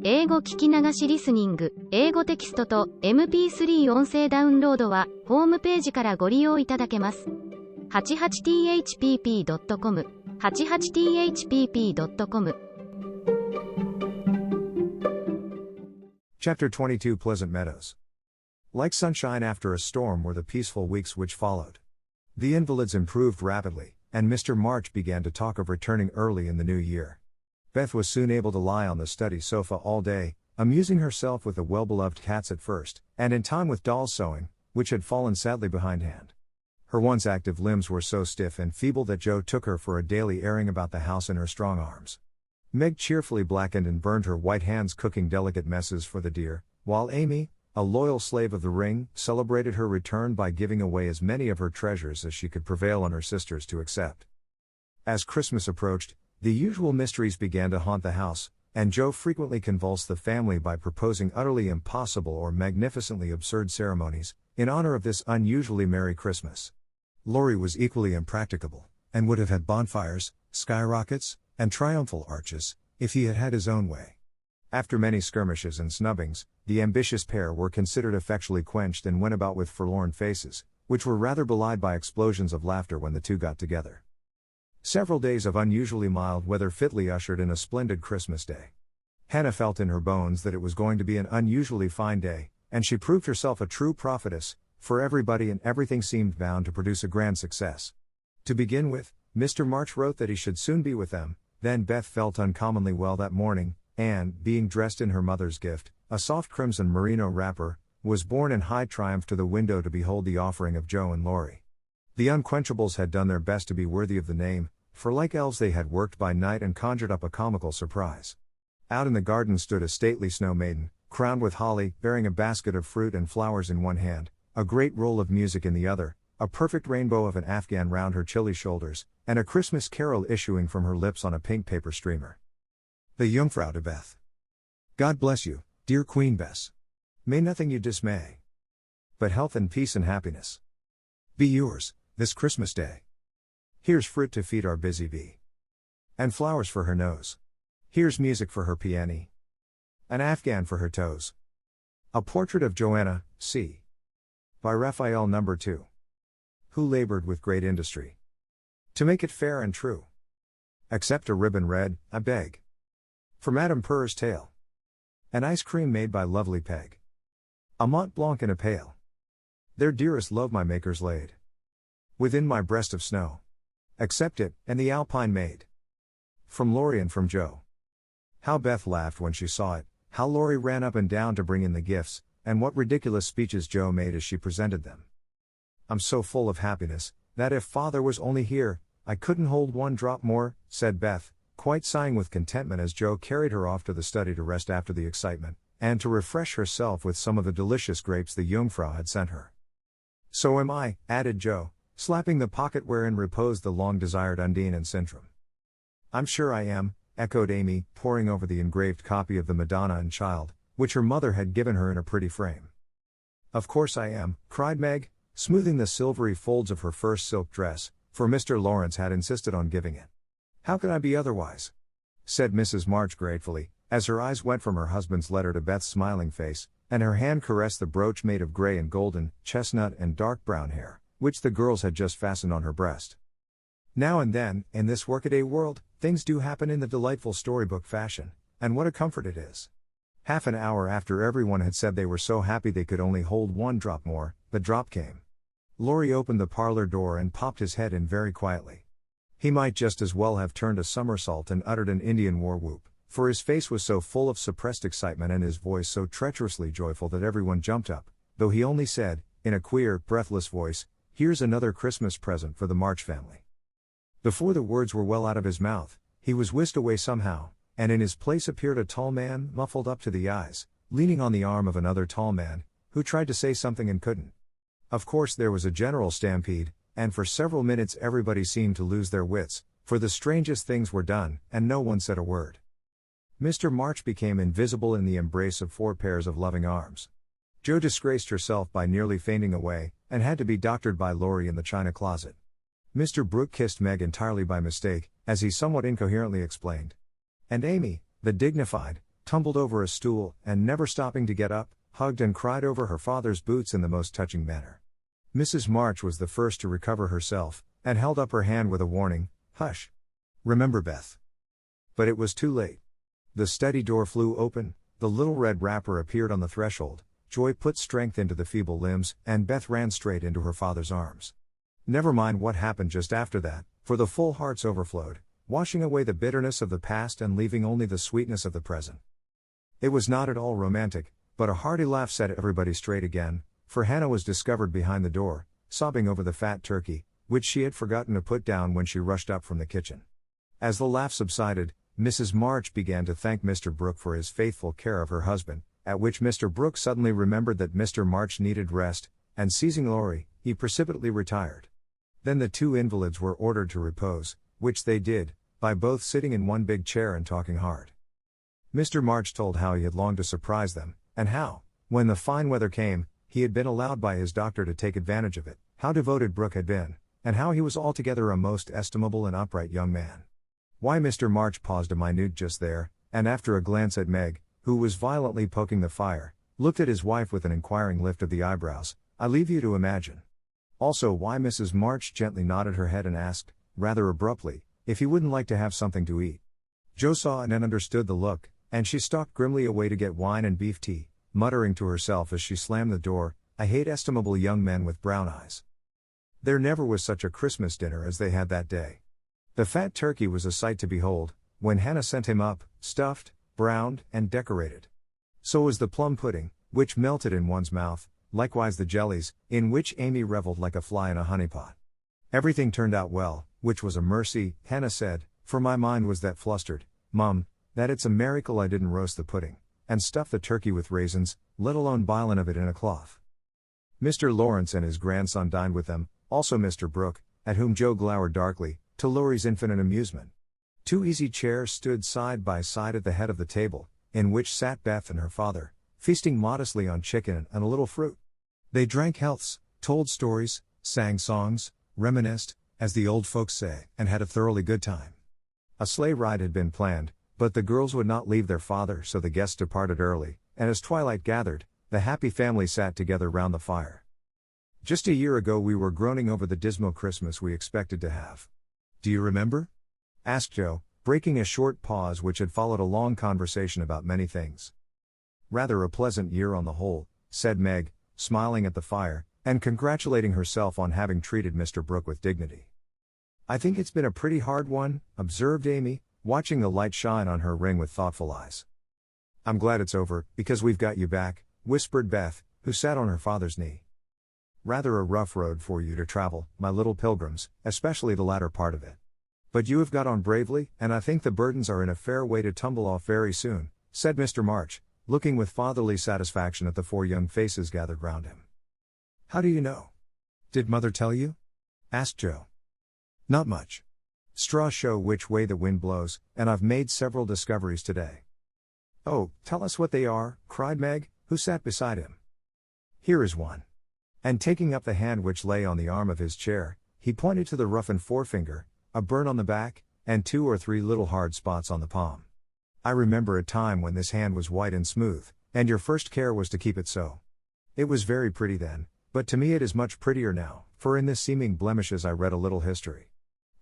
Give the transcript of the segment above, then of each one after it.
英語聞き流しリスニング、英語テキストと MP3 音声ダウンロードはホームページからご利用いただけます。88thpp.com 88thpp.com Chapter 22 Pleasant Meadows. Like sunshine after a storm were the peaceful weeks which followed. The invalids improved rapidly, and Mr. March began to talk of returning early in the new year. Beth was soon able to lie on the study sofa all day, amusing herself with the well-beloved cats at first, and in time with doll sewing, which had fallen sadly behindhand. Her once active limbs were so stiff and feeble that Joe took her for a daily airing about the house in her strong arms. Meg cheerfully blackened and burned her white hands cooking delicate messes for the dear, while Amy, a loyal slave of the ring, celebrated her return by giving away as many of her treasures as she could prevail on her sisters to accept. As Christmas approached, the usual mysteries began to haunt the house, and Joe frequently convulsed the family by proposing utterly impossible or magnificently absurd ceremonies, in honor of this unusually merry Christmas. Laurie was equally impracticable, and would have had bonfires, skyrockets, and triumphal arches, if he had had his own way. After many skirmishes and snubbings, the ambitious pair were considered effectually quenched and went about with forlorn faces, which were rather belied by explosions of laughter when the two got together. Several days of unusually mild weather fitly ushered in a splendid Christmas day. Hannah felt in her bones that it was going to be an unusually fine day, and she proved herself a true prophetess, for everybody and everything seemed bound to produce a grand success. To begin with, Mr. March wrote that he should soon be with them, then Beth felt uncommonly well that morning, and, being dressed in her mother's gift, a soft crimson merino wrapper, was borne in high triumph to the window to behold the offering of Joe and Laurie. The Unquenchables had done their best to be worthy of the name, for like elves they had worked by night and conjured up a comical surprise. Out in the garden stood a stately snow maiden, crowned with holly, bearing a basket of fruit and flowers in one hand, a great roll of music in the other, a perfect rainbow of an Afghan round her chilly shoulders, and a Christmas carol issuing from her lips on a pink paper streamer. The Jungfrau to Beth. God bless you, dear Queen Bess. May nothing you dismay, but health and peace and happiness be yours, this Christmas day. Here's fruit to feed our busy bee, and flowers for her nose. Here's music for her peony, an Afghan for her toes. A portrait of Joanna, C. by Raphael No. 2. Who labored with great industry to make it fair and true. Accept a ribbon red, I beg, for Madame Purr's tail. An ice cream made by lovely Peg. A Mont Blanc in a pail. Their dearest love my makers laid within my breast of snow. Accept it, and the Alpine maid. From Laurie and from Joe. How Beth laughed when she saw it, how Laurie ran up and down to bring in the gifts, and what ridiculous speeches Joe made as she presented them. I'm so full of happiness, that if Father was only here, I couldn't hold one drop more, said Beth, quite sighing with contentment as Joe carried her off to the study to rest after the excitement, and to refresh herself with some of the delicious grapes the Jungfrau had sent her. So am I, added Joe, slapping the pocket wherein reposed the long-desired Undine and Sintram. I'm sure I am, echoed Amy, poring over the engraved copy of the Madonna and Child, which her mother had given her in a pretty frame. Of course I am, cried Meg, smoothing the silvery folds of her first silk dress, for Mr. Lawrence had insisted on giving it. How could I be otherwise? Said Mrs. March gratefully, as her eyes went from her husband's letter to Beth's smiling face, and her hand caressed the brooch made of gray and golden, chestnut and dark brown hair, which the girls had just fastened on her breast. Now and then, in this workaday world, things do happen in the delightful storybook fashion, and what a comfort it is. Half an hour after everyone had said they were so happy they could only hold one drop more, the drop came. Laurie opened the parlor door and popped his head in very quietly. He might just as well have turned a somersault and uttered an Indian war whoop, for his face was so full of suppressed excitement and his voice so treacherously joyful that everyone jumped up, though he only said, in a queer, breathless voice, "Here's another Christmas present for the March family." Before the words were well out of his mouth, he was whisked away somehow, and in his place appeared a tall man, muffled up to the eyes, leaning on the arm of another tall man, who tried to say something and couldn't. Of course there was a general stampede, and for several minutes everybody seemed to lose their wits, for the strangest things were done, and no one said a word. Mr. March became invisible in the embrace of 4 pairs of loving arms. Joe disgraced herself by nearly fainting away, and had to be doctored by Laurie in the china closet. Mr. Brooke kissed Meg entirely by mistake, as he somewhat incoherently explained. And Amy, the dignified, tumbled over a stool, and never stopping to get up, hugged and cried over her father's boots in the most touching manner. Mrs. March was the first to recover herself, and held up her hand with a warning, "Hush. Remember Beth." But it was too late. The study door flew open, the little red wrapper appeared on the threshold, joy put strength into the feeble limbs, and Beth ran straight into her father's arms. Never mind what happened just after that, for the full hearts overflowed, washing away the bitterness of the past and leaving only the sweetness of the present. It was not at all romantic, but a hearty laugh set everybody straight again, for Hannah was discovered behind the door, sobbing over the fat turkey, which she had forgotten to put down when she rushed up from the kitchen. As the laugh subsided, Mrs. March began to thank Mr. Brooke for his faithful care of her husband, at which Mr. Brooke suddenly remembered that Mr. March needed rest, and seizing Laurie, he precipitately retired. Then the two invalids were ordered to repose, which they did, by both sitting in one big chair and talking hard. Mr. March told how he had longed to surprise them, and how, when the fine weather came, he had been allowed by his doctor to take advantage of it, how devoted Brooke had been, and how he was altogether a most estimable and upright young man. Why Mr. March paused a minute just there, and after a glance at Meg, who was violently poking the fire, looked at his wife with an inquiring lift of the eyebrows, I leave you to imagine. Also why Mrs. March gently nodded her head and asked, rather abruptly, if he wouldn't like to have something to eat. Jo saw and understood the look, and she stalked grimly away to get wine and beef tea, muttering to herself as she slammed the door, "I hate estimable young men with brown eyes." There never was such a Christmas dinner as they had that day. The fat turkey was a sight to behold, when Hannah sent him up, stuffed, browned, and decorated. So was the plum pudding, which melted in one's mouth, likewise the jellies, in which Amy reveled like a fly in a honeypot. Everything turned out well, which was a mercy, Hannah said, for my mind was that flustered, "Mum, that it's a miracle I didn't roast the pudding, and stuff the turkey with raisins, let alone bilin' of it in a cloth." Mr. Lawrence and his grandson dined with them, also Mr. Brooke, at whom Jo glowered darkly, to Laurie's infinite amusement. Two easy chairs stood side by side at the head of the table, in which sat Beth and her father, feasting modestly on chicken and a little fruit. They drank healths, told stories, sang songs, reminisced, as the old folks say, and had a thoroughly good time. A sleigh ride had been planned, but the girls would not leave their father, so the guests departed early, and as twilight gathered, the happy family sat together round the fire. Just a year ago we were groaning over the dismal Christmas we expected to have. "Do you remember?" asked Jo, breaking a short pause which had followed a long conversation about many things. "Rather a pleasant year on the whole," said Meg, smiling at the fire, and congratulating herself on having treated Mr. Brooke with dignity. "I think it's been a pretty hard one," observed Amy, watching the light shine on her ring with thoughtful eyes. "I'm glad it's over, because we've got you back," whispered Beth, who sat on her father's knee. "Rather a rough road for you to travel, my little pilgrims, especially the latter part of it. But you have got on bravely, and I think the burdens are in a fair way to tumble off very soon," said Mr. March, looking with fatherly satisfaction at the four young faces gathered round him. "How do you know? Did Mother tell you?" asked Jo. "Not much. Straws show which way the wind blows, and I've made several discoveries today." "Oh, tell us what they are," cried Meg, who sat beside him. "Here is one." And taking up the hand which lay on the arm of his chair, he pointed to the roughened forefinger, a burn on the back, and 2 or 3 little hard spots on the palm. "I remember a time when this hand was white and smooth, and your first care was to keep it so. It was very pretty then, but to me it is much prettier now, for in this seeming blemishes I read a little history.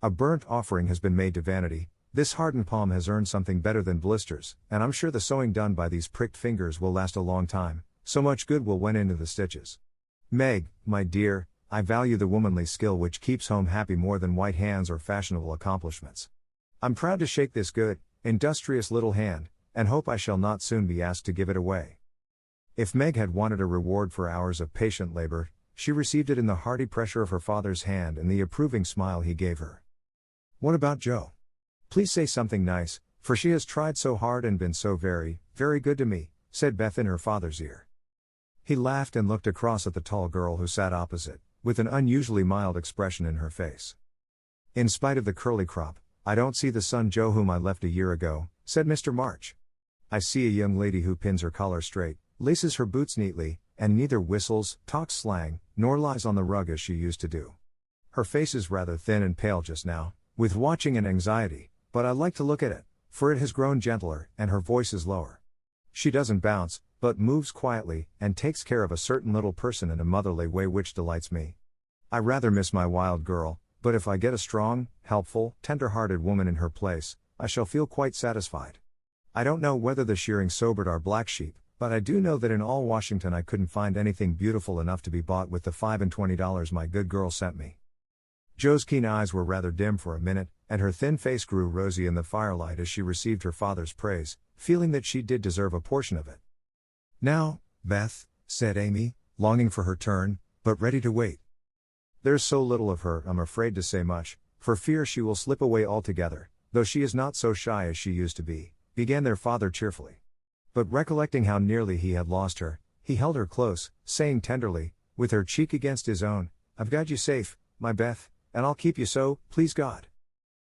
A burnt offering has been made to vanity, this hardened palm has earned something better than blisters, and I'm sure the sewing done by these pricked fingers will last a long time, so much good will went into the stitches. Meg, my dear, I value the womanly skill which keeps home happy more than white hands or fashionable accomplishments. I'm proud to shake this good, industrious little hand, and hope I shall not soon be asked to give it away." If Meg had wanted a reward for hours of patient labor, she received it in the hearty pressure of her father's hand and the approving smile he gave her. "What about Jo? Please say something nice, for she has tried so hard and been so very, very good to me," said Beth in her father's ear. He laughed and looked across at the tall girl who sat opposite, with an unusually mild expression in her face. "In spite of the curly crop, I don't see the son Jo whom I left a year ago," said Mr. March. "I see a young lady who pins her collar straight, laces her boots neatly, and neither whistles, talks slang, nor lies on the rug as she used to do. Her face is rather thin and pale just now, with watching and anxiety, but I like to look at it, for it has grown gentler, and her voice is lower. She doesn't bounce, but moves quietly, and takes care of a certain little person in a motherly way which delights me. I rather miss my wild girl, but if I get a strong, helpful, tender-hearted woman in her place, I shall feel quite satisfied. I don't know whether the shearing sobered our black sheep, but I do know that in all Washington I couldn't find anything beautiful enough to be bought with the $5 and $20 my good girl sent me. Jo's keen eyes were rather dim for a minute, and her thin face grew rosy in the firelight as she received her father's praise, feeling that she did deserve a portion of it. "Now, Beth," said Amy, longing for her turn, but ready to wait. "There's so little of her, I'm afraid to say much, for fear she will slip away altogether, though she is not so shy as she used to be," began their father cheerfully. But recollecting how nearly he had lost her, he held her close, saying tenderly, with her cheek against his own, "I've got you safe, my Beth, and I'll keep you so, please God."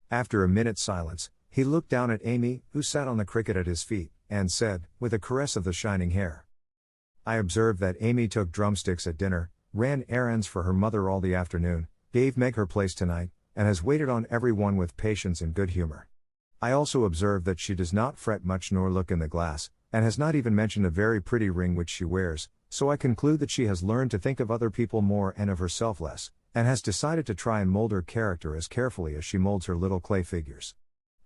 After a minute's silence, he looked down at Amy, who sat on the cricket at his feet, and said, with a caress of the shining hair, "I observed that Amy took drumsticks at dinner, ran errands for her mother all the afternoon, gave Meg her place tonight, and has waited on every one with patience and good humor. I also observed that she does not fret much nor look in the glass, and has not even mentioned a very pretty ring which she wears, so I conclude that she has learned to think of other people more and of herself less, and has decided to try and mold her character as carefully as she molds her little clay figures.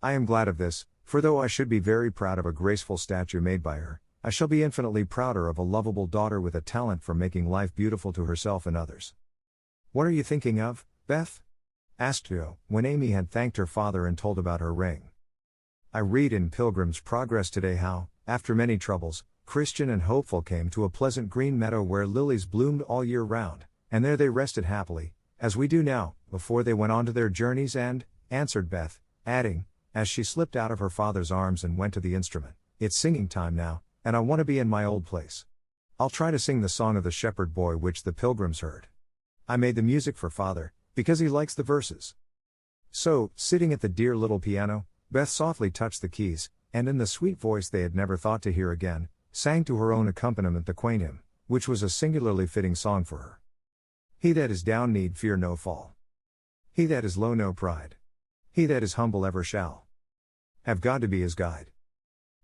I am glad of this, for though I should be very proud of a graceful statue made by her, I shall be infinitely prouder of a lovable daughter with a talent for making life beautiful to herself and others." "What are you thinking of, Beth?" asked Jo, when Amy had thanked her father and told about her ring. "I read in Pilgrim's Progress today how, after many troubles, Christian and Hopeful came to a pleasant green meadow where lilies bloomed all year round, and there they rested happily, as we do now, before they went on to their journeys answered Beth, adding, as she slipped out of her father's arms and went to the instrument, "It's singing time now, and I want to be in my old place. I'll try to sing the song of the shepherd boy which the pilgrims heard. I made the music for father, because he likes the verses." So, sitting at the dear little piano, Beth softly touched the keys, and in the sweet voice they had never thought to hear again, sang to her own accompaniment the quaint hymn, which was a singularly fitting song for her. "He that is down need fear no fall. He that is low no pride. He that is humble ever shall have God to be his guide.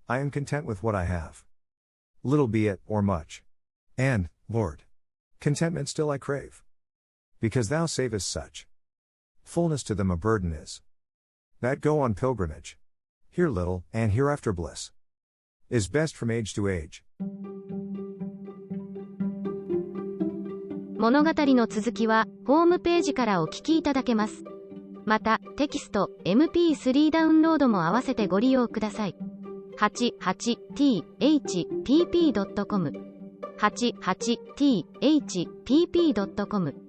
I am content with what I have. Little be it, or much. And, Lord, contentment still I crave. Because thou savest such. Fullness to them a burden is. That go on pilgrimage. Here little, and hereafter bliss. Is best from age to age." 物語の続きは、ホームページからお聞きいただけます。また、テキスト、MP3 ダウンロードも合わせてご利用ください。88thpp.com 88thpp.com